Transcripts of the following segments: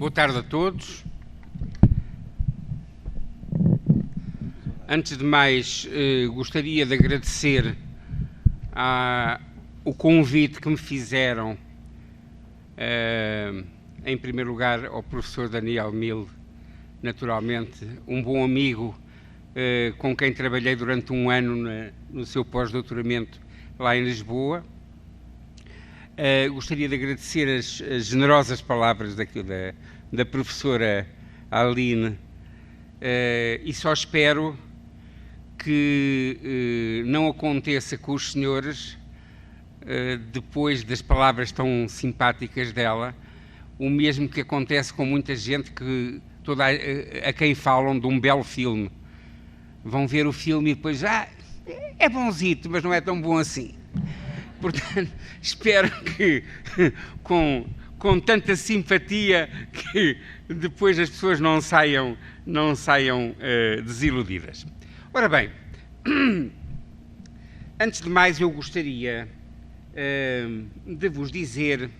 Boa tarde a todos. Antes de mais, gostaria de agradecer o convite que me fizeram, em primeiro lugar, ao professor Daniel Mil, naturalmente, um bom amigo com quem trabalhei durante um ano no seu pós-doutoramento lá em Lisboa. Gostaria de agradecer as generosas palavras da professora Aline e só espero que não aconteça com os senhores, depois das palavras tão simpáticas dela, o mesmo que acontece com muita gente a quem falam de um belo filme. Vão ver o filme e depois, é bonzito, mas não é tão bom assim. Portanto, espero que com tanta simpatia que depois as pessoas não saiam desiludidas. Ora bem, antes de mais eu gostaria de vos dizer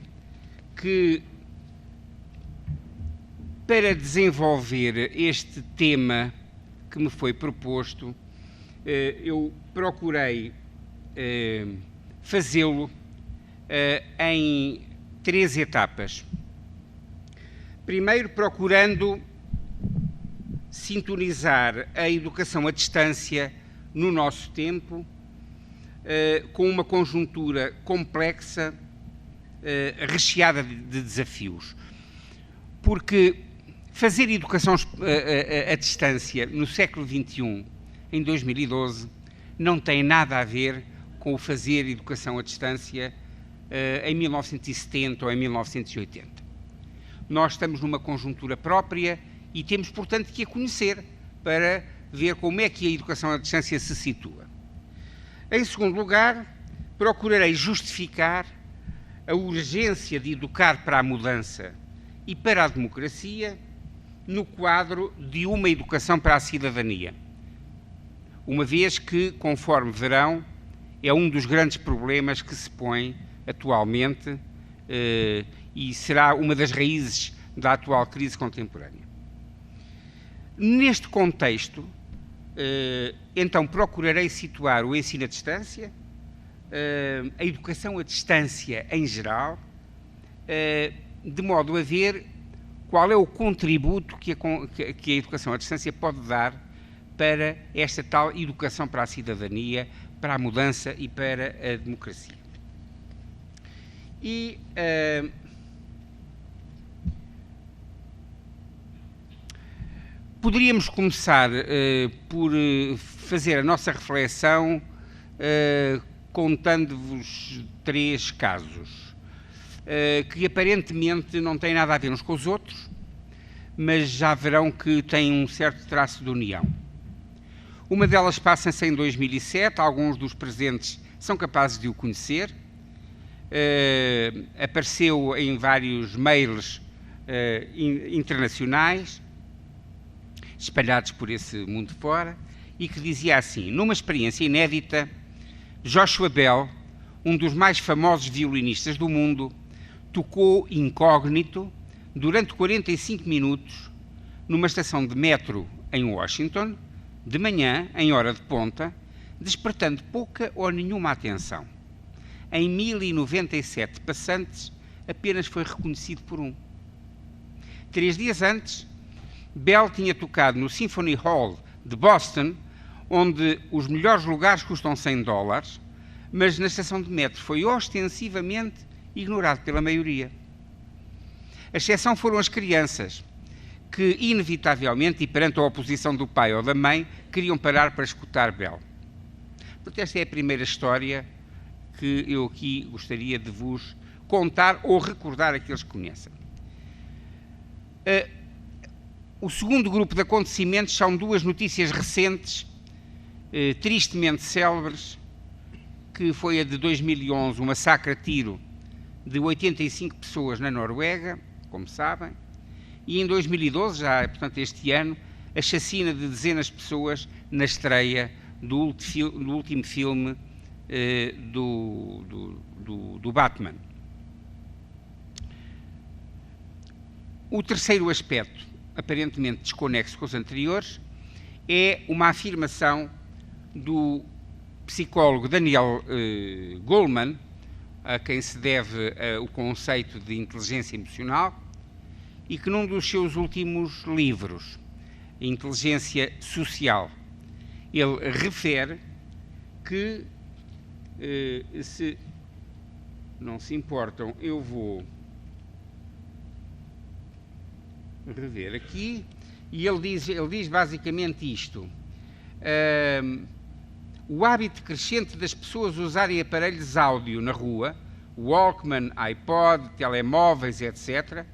que para desenvolver este tema que me foi proposto, eu procurei fazê-lo em 3 etapas. Primeiro, procurando sintonizar a educação à distância no nosso tempo com uma conjuntura complexa, recheada de desafios. Porque fazer educação à distância no século XXI, em 2012, não tem nada a ver com o fazer educação à distância em 1970 ou em 1980. Nós estamos numa conjuntura própria e temos, portanto, que a conhecer para ver como é que a educação à distância se situa. Em segundo lugar, procurarei justificar a urgência de educar para a mudança e para a democracia no quadro de uma educação para a cidadania. Uma vez que, conforme verão, é um dos grandes problemas que se põe atualmente e será uma das raízes da atual crise contemporânea. Neste contexto, então procurarei situar o ensino à distância, a educação à distância em geral, de modo a ver qual é o contributo que a educação à distância pode dar para esta tal educação para a cidadania, para a mudança e para a democracia. E poderíamos começar por fazer a nossa reflexão contando-vos 3 casos que aparentemente não têm nada a ver uns com os outros, mas já verão que têm um certo traço de união. Uma delas passa-se em 2007, alguns dos presentes são capazes de o conhecer, apareceu em vários mails internacionais, espalhados por esse mundo fora, e que dizia assim: numa experiência inédita, Joshua Bell, um dos mais famosos violinistas do mundo, tocou incógnito durante 45 minutos numa estação de metro em Washington, de manhã, em hora de ponta, despertando pouca ou nenhuma atenção. Em 1097 passantes, apenas foi reconhecido por um. 3 dias antes, Bell tinha tocado no Symphony Hall de Boston, onde os melhores lugares custam $100, mas na estação de metro foi ostensivamente ignorado pela maioria. A exceção foram as crianças, que inevitavelmente, e perante a oposição do pai ou da mãe, queriam parar para escutar Bell. Portanto, esta é a primeira história que eu aqui gostaria de vos contar ou recordar aqueles que conhecem. O segundo grupo de acontecimentos são 2 notícias recentes, tristemente célebres, que foi a de 2011, um massacre a tiro de 85 pessoas na Noruega, como sabem, e em 2012, já portanto este ano, a chacina de dezenas de pessoas na estreia do último filme do Batman. O terceiro aspecto, aparentemente desconexo com os anteriores, é uma afirmação do psicólogo Daniel Goleman, a quem se deve o conceito de inteligência emocional, e que num dos seus últimos livros, Inteligência Social, ele refere que, se não se importam, eu vou rever aqui, e ele diz basicamente isto: o hábito crescente das pessoas usarem aparelhos áudio na rua, Walkman, iPod, telemóveis, etc.,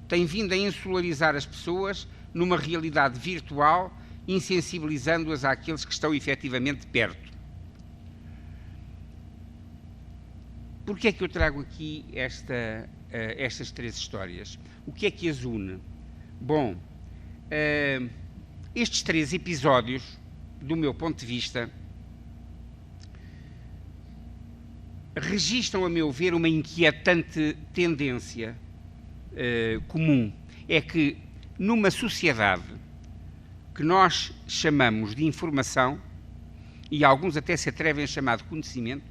tem vindo a insularizar as pessoas numa realidade virtual, insensibilizando-as àqueles que estão efetivamente perto. Por que é que eu trago aqui estas três histórias? O que é que as une? Bom, estes três episódios, do meu ponto de vista, registram, a meu ver, uma inquietante tendência comum. É que, numa sociedade que nós chamamos de informação, e alguns até se atrevem a chamar de conhecimento,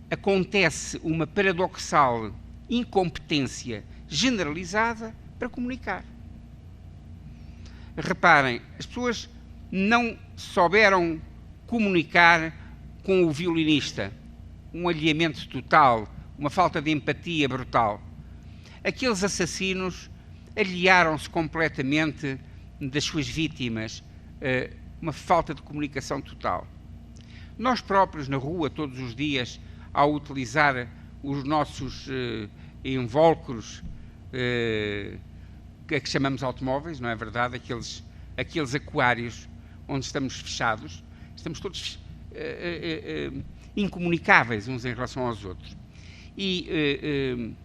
acontece uma paradoxal incompetência generalizada para comunicar. Reparem, as pessoas não souberam comunicar com o violinista, um alheamento total, uma falta de empatia brutal. Aqueles assassinos alhearam-se completamente das suas vítimas, uma falta de comunicação total. Nós próprios, na rua, todos os dias, ao utilizar os nossos invólucros, que chamamos automóveis, não é verdade? Aqueles aquários onde estamos fechados, estamos todos incomunicáveis uns em relação aos outros. E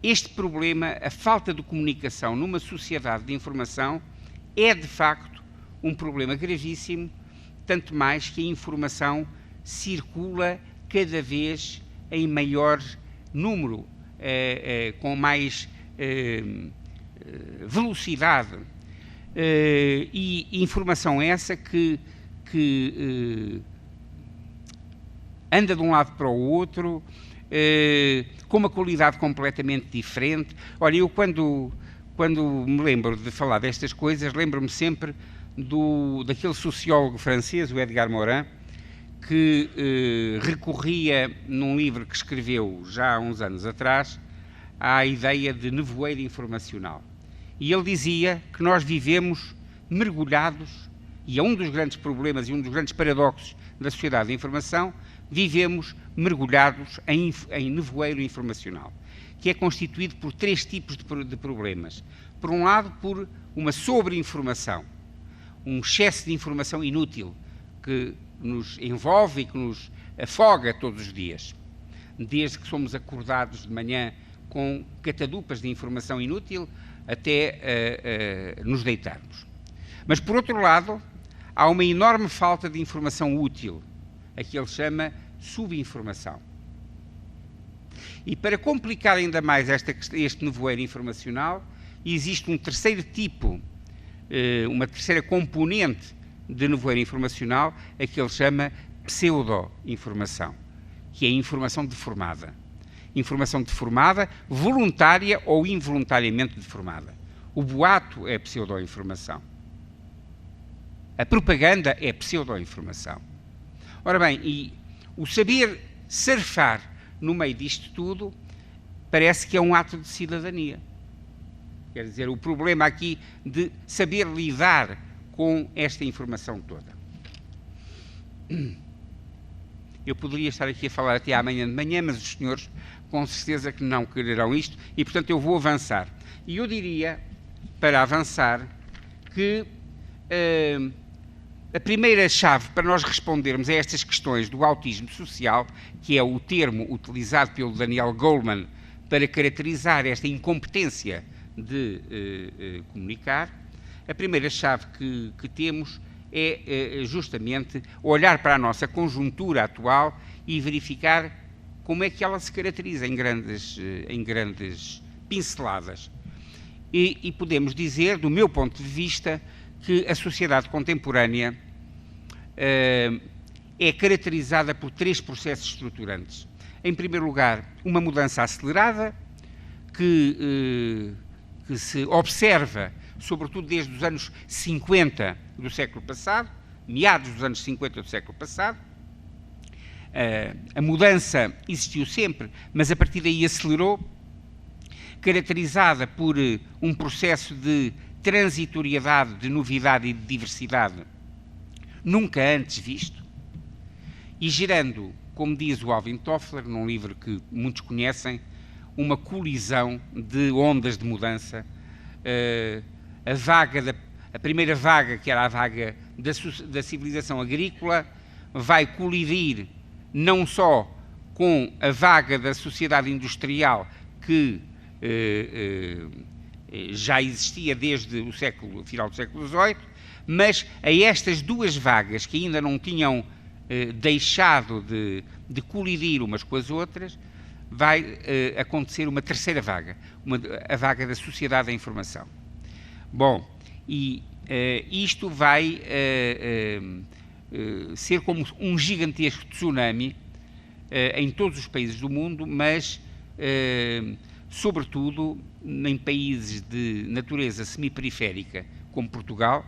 este problema, a falta de comunicação numa sociedade de informação, é de facto um problema gravíssimo, tanto mais que a informação circula cada vez em maior número, com mais velocidade, e informação essa que anda de um lado para o outro, com uma qualidade completamente diferente. Olha, eu quando me lembro de falar destas coisas, lembro-me sempre daquele sociólogo francês, o Edgar Morin, que recorria, num livro que escreveu já há uns anos atrás, à ideia de nevoeiro informacional. E ele dizia que nós vivemos mergulhados, e é um dos grandes problemas e um dos grandes paradoxos da sociedade de informação, vivemos mergulhados em nevoeiro informacional, que é constituído por três tipos de problemas. Por um lado, por uma sobreinformação, um excesso de informação inútil que nos envolve e que nos afoga todos os dias, desde que somos acordados de manhã com catadupas de informação inútil até nos deitarmos. Mas, por outro lado, há uma enorme falta de informação útil, a que ele chama subinformação. E para complicar ainda mais este nevoeiro informacional, existe um terceiro tipo, uma terceira componente de nevoeiro informacional, a que ele chama pseudo-informação, que é a informação deformada. Informação deformada, voluntária ou involuntariamente deformada. O boato é pseudo-informação. A propaganda é pseudo-informação. Ora bem, e o saber surfar no meio disto tudo parece que é um ato de cidadania. Quer dizer, o problema aqui de saber lidar com esta informação toda. Eu poderia estar aqui a falar até amanhã de manhã, mas os senhores com certeza que não quererão isto, e portanto eu vou avançar. E eu diria, para avançar, que a primeira chave para nós respondermos a estas questões do autismo social, que é o termo utilizado pelo Daniel Goleman para caracterizar esta incompetência de comunicar, a primeira chave que temos é justamente olhar para a nossa conjuntura atual e verificar como é que ela se caracteriza em grandes pinceladas. E podemos dizer, do meu ponto de vista, que a sociedade contemporânea é caracterizada por 3 processos estruturantes. Em primeiro lugar, uma mudança acelerada, que se observa, sobretudo desde os anos 50 do século passado, meados dos anos 50 do século passado. A mudança existiu sempre, mas a partir daí acelerou, caracterizada por um processo de transitoriedade, de novidade e de diversidade nunca antes visto, e gerando, como diz o Alvin Toffler, num livro que muitos conhecem, uma colisão de ondas de mudança. A primeira vaga, que era a vaga da civilização agrícola, vai colidir não só com a vaga da sociedade industrial, que já existia desde o final do século XVIII, mas a estas 2 vagas que ainda não tinham deixado de colidir umas com as outras, vai acontecer uma terceira vaga, a vaga da sociedade da informação. Bom, e isto vai ser como um gigantesco tsunami em todos os países do mundo, mas sobretudo em países de natureza semiperiférica, como Portugal,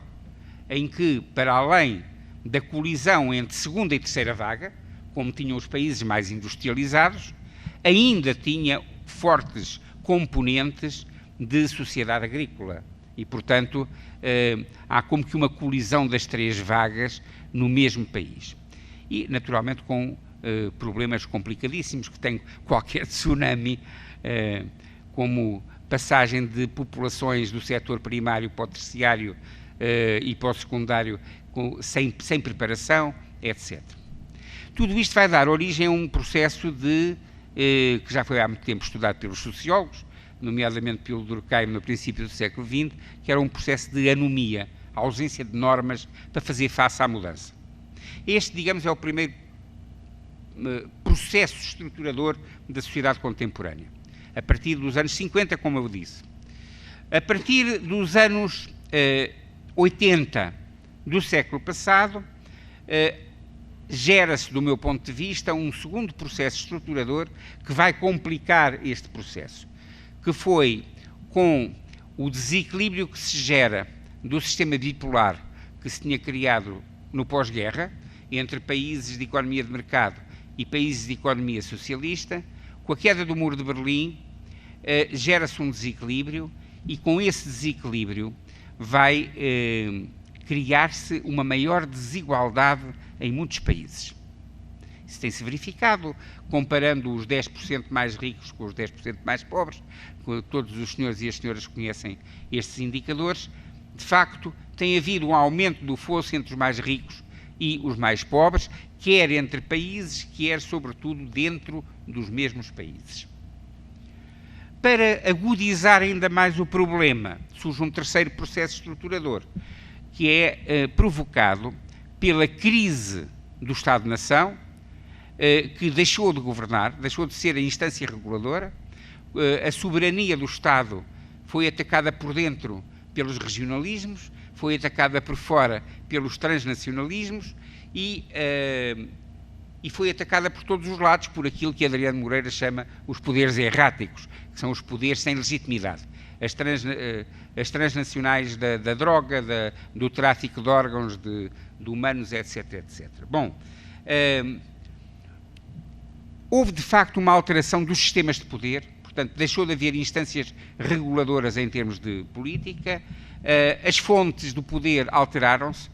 em que, para além da colisão entre segunda e terceira vaga, como tinham os países mais industrializados, ainda tinha fortes componentes de sociedade agrícola. E, portanto, há como que uma colisão das 3 vagas no mesmo país. E, naturalmente, com problemas complicadíssimos, que tem qualquer tsunami, como passagem de populações do setor primário para o terciário e para o secundário sem preparação, etc. Tudo isto vai dar origem a um processo que já foi há muito tempo estudado pelos sociólogos, nomeadamente pelo Durkheim no princípio do século XX, que era um processo de anomia, a ausência de normas para fazer face à mudança. Este, digamos, é o primeiro processo estruturador da sociedade contemporânea, a partir dos anos 50, como eu disse. A partir dos anos 80 do século passado, gera-se, do meu ponto de vista, um segundo processo estruturador que vai complicar este processo, que foi com o desequilíbrio que se gera do sistema bipolar que se tinha criado no pós-guerra, entre países de economia de mercado e países de economia socialista. Com a queda do Muro de Berlim, gera-se um desequilíbrio, e com esse desequilíbrio vai criar-se uma maior desigualdade em muitos países. Isso tem-se verificado, comparando os 10% mais ricos com os 10% mais pobres. Todos os senhores e as senhoras conhecem estes indicadores. De facto, tem havido um aumento do fosso entre os mais ricos e os mais pobres, quer entre países, quer, sobretudo, dentro dos mesmos países. Para agudizar ainda mais o problema, surge um terceiro processo estruturador, que é provocado pela crise do Estado-nação, que deixou de governar, deixou de ser a instância reguladora. A soberania do Estado foi atacada por dentro pelos regionalismos, foi atacada por fora pelos transnacionalismos e foi atacada por todos os lados por aquilo que Adriano Moreira chama os poderes erráticos, que são os poderes sem legitimidade. As transnacionais da droga, do tráfico de órgãos, de humanos, etc, etc. Bom, houve de facto uma alteração dos sistemas de poder, portanto deixou de haver instâncias reguladoras em termos de política, as fontes do poder alteraram-se,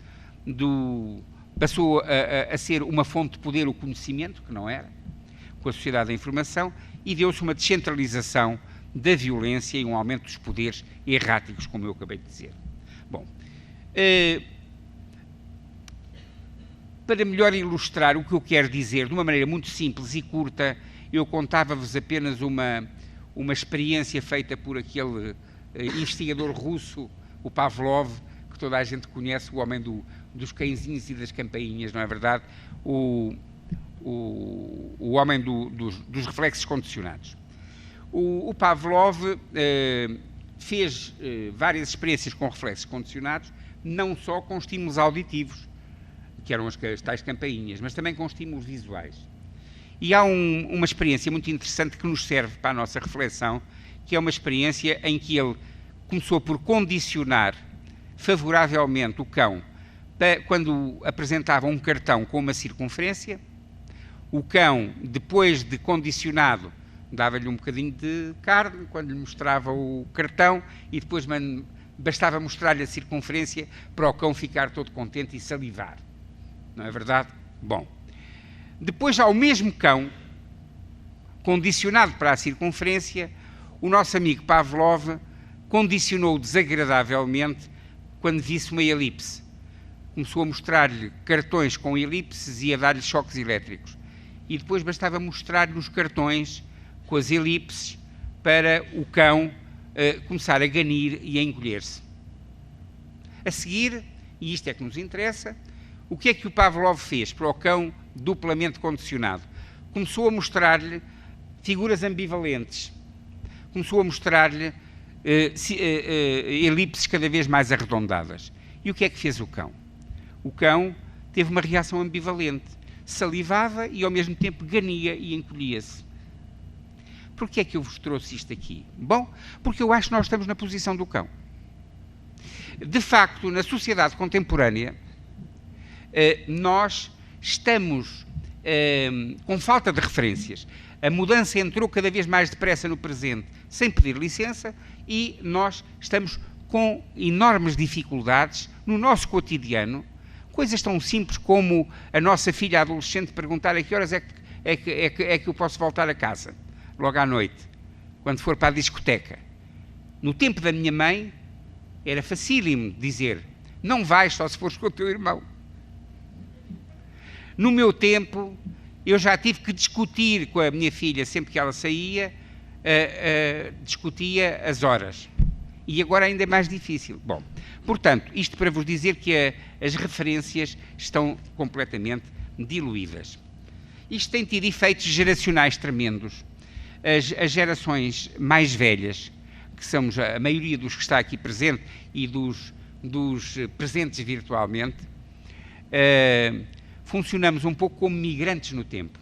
passou a ser uma fonte de poder o conhecimento, que não era, com a sociedade da informação, e deu-se uma descentralização da violência e um aumento dos poderes erráticos, como eu acabei de dizer. Bom, para melhor ilustrar o que eu quero dizer de uma maneira muito simples e curta, eu contava-vos apenas uma experiência feita por aquele investigador russo, o Pavlov, que toda a gente conhece, o homem dos cãezinhos e das campainhas, não é verdade? O homem dos reflexos condicionados. O Pavlov fez várias experiências com reflexos condicionados, não só com estímulos auditivos, que eram as tais campainhas, mas também com estímulos visuais. E há uma experiência muito interessante que nos serve para a nossa reflexão, que é uma experiência em que ele começou por condicionar favoravelmente o cão quando apresentava um cartão com uma circunferência. O cão, depois de condicionado, dava-lhe um bocadinho de carne quando lhe mostrava o cartão e depois bastava mostrar-lhe a circunferência para o cão ficar todo contente e salivar. Não é verdade? Bom. Depois, ao mesmo cão, condicionado para a circunferência, o nosso amigo Pavlov condicionou desagradavelmente quando visse uma elipse. Começou a mostrar-lhe cartões com elipses e a dar-lhe choques elétricos. E depois bastava mostrar-lhe os cartões com as elipses para o cão começar a ganir e a encolher-se. A seguir, e isto é que nos interessa, o que é que o Pavlov fez para o cão duplamente condicionado? Começou a mostrar-lhe figuras ambivalentes, começou a mostrar-lhe elipses cada vez mais arredondadas. E o que é que fez o cão? O cão teve uma reação ambivalente, salivava e ao mesmo tempo gania e encolhia-se. Porquê é que eu vos trouxe isto aqui? Bom, porque eu acho que nós estamos na posição do cão. De facto, na sociedade contemporânea, nós estamos com falta de referências. A mudança entrou cada vez mais depressa no presente, sem pedir licença, e nós estamos com enormes dificuldades no nosso cotidiano, coisas tão simples como a nossa filha adolescente perguntar a que horas é que eu posso voltar a casa, logo à noite, quando for para a discoteca. No tempo da minha mãe, era facílimo dizer, não vais só se fores com o teu irmão. No meu tempo, eu já tive que discutir com a minha filha, sempre que ela saía, discutia as horas. E agora ainda é mais difícil. Bom, portanto, isto para vos dizer que as referências estão completamente diluídas. Isto tem tido efeitos geracionais tremendos. As gerações mais velhas, que somos a maioria dos que está aqui presente e dos presentes virtualmente, funcionamos um pouco como migrantes no tempo.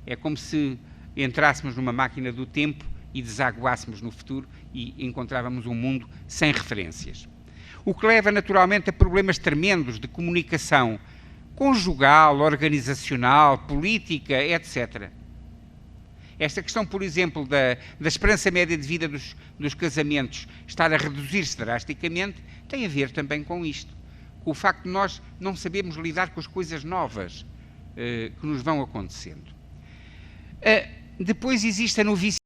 É como se entrássemos numa máquina do tempo e desaguássemos no futuro e encontrávamos um mundo sem referências. O que leva naturalmente a problemas tremendos de comunicação conjugal, organizacional, política, etc. Esta questão, por exemplo, da esperança média de vida dos casamentos estar a reduzir-se drasticamente, tem a ver também com isto. Com o facto de nós não sabermos lidar com as coisas novas que nos vão acontecendo. Depois existe a novícia